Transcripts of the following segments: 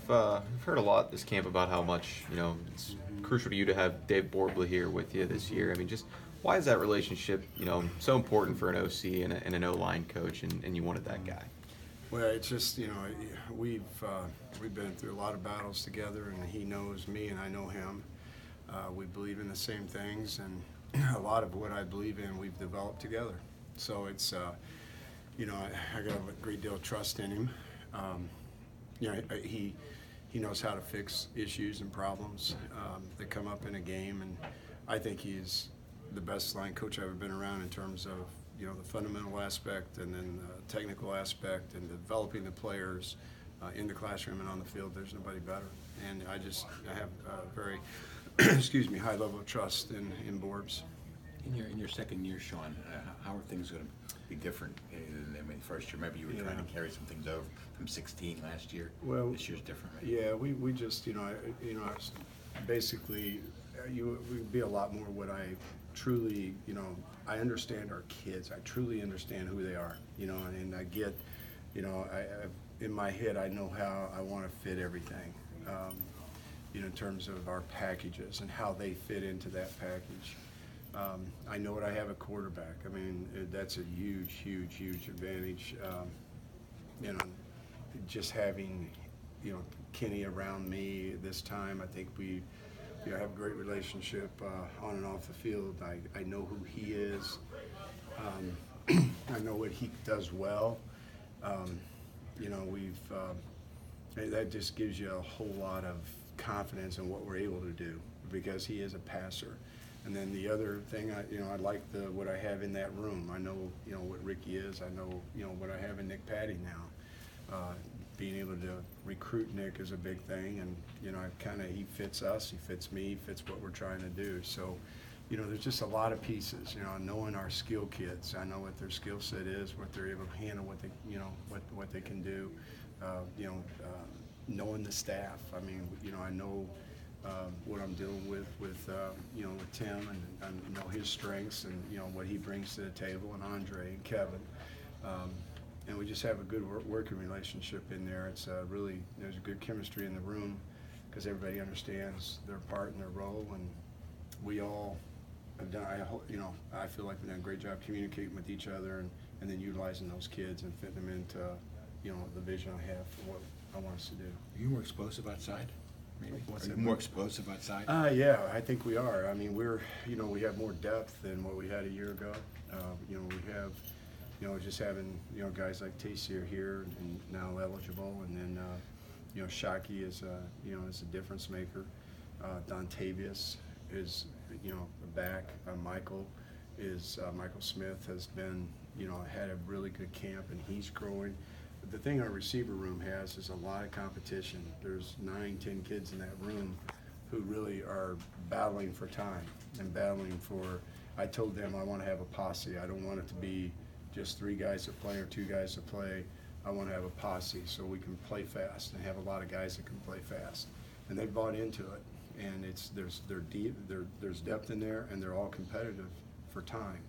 we've heard a lot this camp about how much it's crucial to you to have Dave Borbley here with you this year. I mean, just why is that relationship so important for an OC and an O-line coach, and you wanted that guy? Well, it's just we've been through a lot of battles together, and he knows me and I know him. We believe in the same things, and a lot of what I believe in we've developed together. So it's I got a great deal of trust in him. He knows how to fix issues and problems that come up in a game, and I think he's the best line coach I've ever been around in terms of the fundamental aspect and then the technical aspect and developing the players in the classroom and on the field. There's nobody better, and I have a very high level of trust in Borbs. In your second year, Shawn, how are things going to be different than first year? Maybe you were trying to carry some things over from 16 last year. Well, this year's different, right? Yeah, we just basically would be a lot more what I truly I understand our kids. I truly understand who they are, and I get in my head I know how I want to fit everything. In terms of our packages and how they fit into that package. I know what I have at quarterback. I mean, that's a huge advantage. Just having, Kenny around me this time, I think we have a great relationship on and off the field. I know who he is. I know what he does well. That just gives you a whole lot of confidence in what we're able to do because he is a passer. And then the other thing, I like what I have in that room. I know, what Ricky is. I know, what I have in Nick Patty now. Being able to recruit Nick is a big thing, and he fits us, he fits me, he fits what we're trying to do. So, there's just a lot of pieces. Knowing our skill kids, I know what their skill set is, what they're able to handle, what they, what they can do. Knowing the staff. I mean, I know. What I'm dealing with Tim and I know his strengths and what he brings to the table, and Andre and Kevin, and we just have a good working relationship in there. It's there's a good chemistry in the room because everybody understands their part and their role, and we all have done. I feel like we've done a great job communicating with each other and then utilizing those kids and fitting them into the vision I have for what I want us to do. Are you more explosive outside? Maybe. Are you more explosive outside? Yeah, I think we are. I mean, we have more depth than what we had a year ago. We have, just having, guys like Tayseer here and now eligible, and then, Shockey is a difference maker. Dontavius is, back. Michael Smith has been, had a really good camp, and he's growing. The thing our receiver room has is a lot of competition. There's 9-10 kids in that room who really are battling for time and battling for. I told them I want to have a posse. I don't want it to be just 3 guys that play or 2 guys that play. I want to have a posse so we can play fast and have a lot of guys that can play fast. And they bought into it. And there's depth in there, and they're all competitive for time.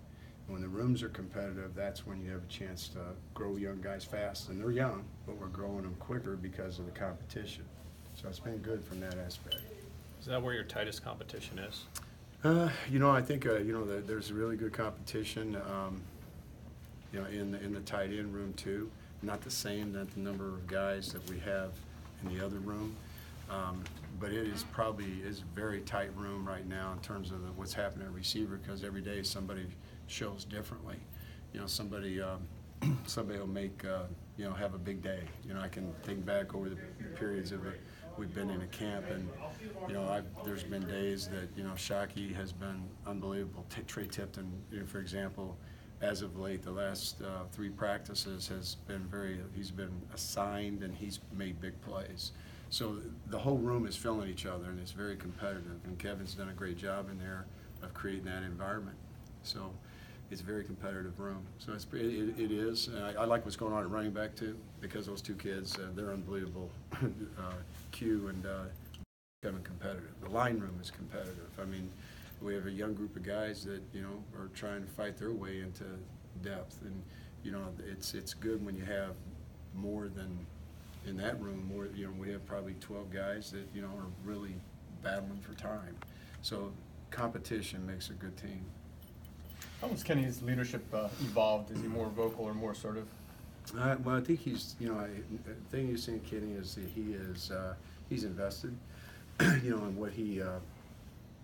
When the rooms are competitive, that's when you have a chance to grow young guys fast. And they're young, but we're growing them quicker because of the competition. So it's been good from that aspect. Is that where your tightest competition is? I think there's really good competition. In the tight end room too. Not the same that the number of guys that we have in the other room, but it is a very tight room right now in terms of what's happening at receiver because every day somebody shows differently. Somebody will make have a big day. I can think back over the periods of we've been in a camp, and there's been days that Shockey has been unbelievable. Trey Tipton, for example, as of late, the last 3 practices he's been assigned and he's made big plays. So the whole room is filling each other, and it's very competitive. And Kevin's done a great job in there of creating that environment. So it's a very competitive room. So it is. I like what's going on at running back too, because those 2 kids, they're unbelievable. Q and Kevin competitive. The line room is competitive. I mean, we have a young group of guys that are trying to fight their way into depth, and it's good when you have more than in that room, we have probably 12 guys that, are really battling for time. So competition makes a good team. How has Kenny's leadership evolved? Is he more vocal or more assertive? Well, I think he's, the thing you see in Kenny is that he's invested, in what he,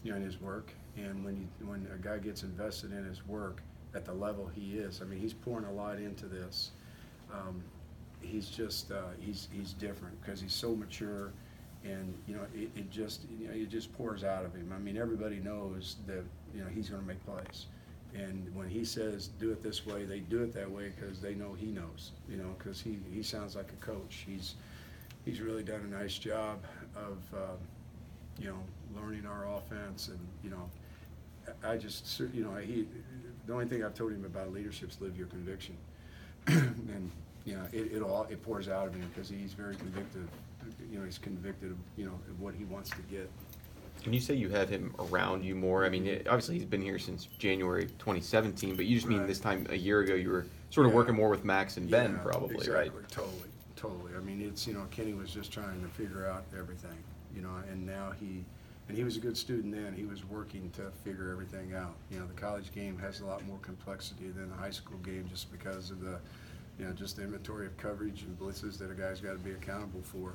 in his work. And when a guy gets invested in his work at the level he is, I mean, he's pouring a lot into this. He's just, he's different because he's so mature, and, it just pours out of him. I mean, everybody knows that, he's going to make plays. And when he says, do it this way, they do it that way because they know he knows, because he sounds like a coach. He's really done a nice job of, learning our offense. And, I just, the only thing I've told him about leadership is live your conviction. And, it pours out of him because he's very convicted. He's convicted of, of what he wants to get. Can you say you have him around you more? I mean, obviously he's been here since January 2017, but you just mean Right. this time a year ago you were sort of working more with Max and Ben, probably, exactly, right? Totally. I mean, it's, Kenny was just trying to figure out everything, and now he was a good student then. He was working to figure everything out. The college game has a lot more complexity than the high school game just because of the, just the inventory of coverage and blitzes that a guy's got to be accountable for.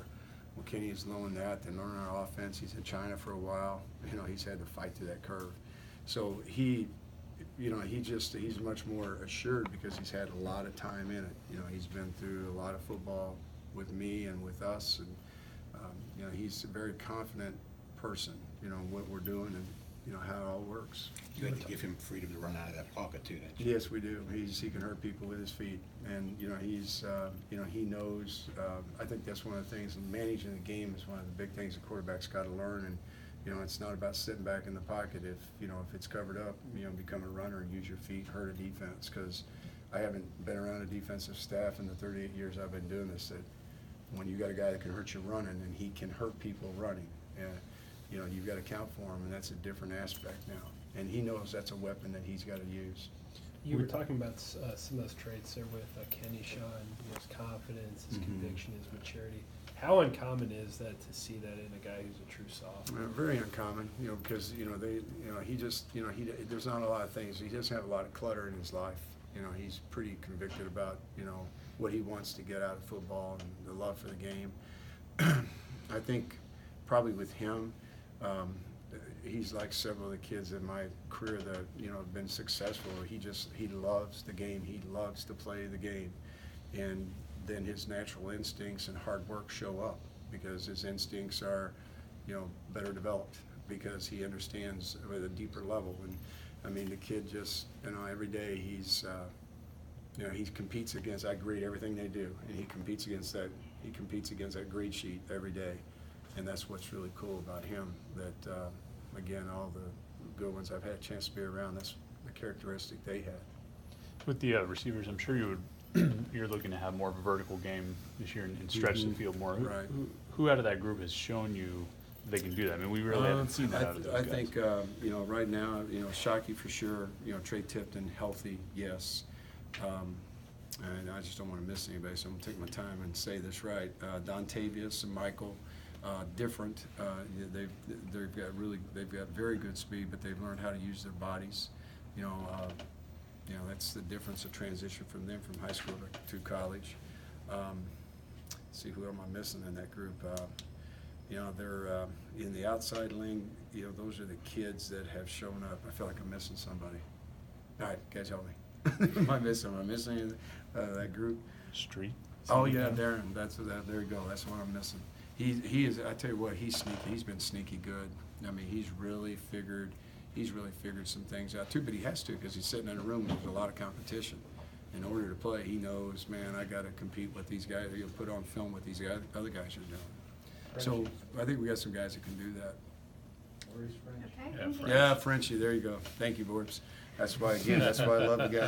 Well, Kenny is learning that and learning our offense. He's in China for a while. He's had to fight through that curve. So he's much more assured because he's had a lot of time in it. He's been through a lot of football with me and with us, and he's a very confident person. What we're doing and how it all works. You have to give him freedom to run out of that pocket too, don't you? Yes, we do. He can hurt people with his feet, and he knows. I think that's one of the things. Managing the game is one of the big things a quarterback's got to learn, and it's not about sitting back in the pocket. If it's covered up, become a runner and use your feet, hurt a defense. Because I haven't been around a defensive staff in the 38 years I've been doing this. That when you got a guy that can hurt you running, and he can hurt people running, you've got to count for him, and that's a different aspect now. And he knows that's a weapon that he's got to use. You were talking about some of those traits there with Kenny, Shawn, his confidence, his conviction, his maturity. How uncommon is that to see that in a guy who's a true sophomore? Very uncommon, because there's not a lot of things. He doesn't have a lot of clutter in his life. He's pretty convicted about what he wants to get out of football and the love for the game. I think probably with him, he's like several of the kids in my career that have been successful. He loves the game. He loves to play the game, and then his natural instincts and hard work show up because his instincts are better developed because he understands at a deeper level. And I mean, the kid just every day he competes against. I grade everything they do, and he competes against that grade sheet every day. And that's what's really cool about him, that, again, all the good ones I've had a chance to be around, that's the characteristic they had. With the receivers, I'm sure you're looking to have more of a vertical game this year and stretch the field more. Right. Who out of that group has shown you they can do that? I mean, we really haven't seen that out of those guys. I think, right now, Shockey for sure, Trey Tipton, healthy, yes. And I just don't want to miss anybody, so I'm going to take my time and say this right. Dontavius and Michael, different. They've got very good speed, but they've learned how to use their bodies. That's the difference of transition from them from high school to college. Let's see, who am I missing in that group? They're in the outside lane. Those are the kids that have shown up. I feel like I'm missing somebody. All right, guys, help me. Am I missing that group? Street. Oh yeah, Darren. There you go. That's what I'm missing. He is. I tell you what, he's sneaky. He's been sneaky good. I mean, he's really figured some things out too. But he has to because he's sitting in a room with a lot of competition. In order to play, he knows, man, I got to compete with these guys. He'll put on film what these other guys are doing. So I think we got some guys that can do that. Okay. Yeah, Frenchie. There you go. Thank you, Borbs. That's why I love the guy.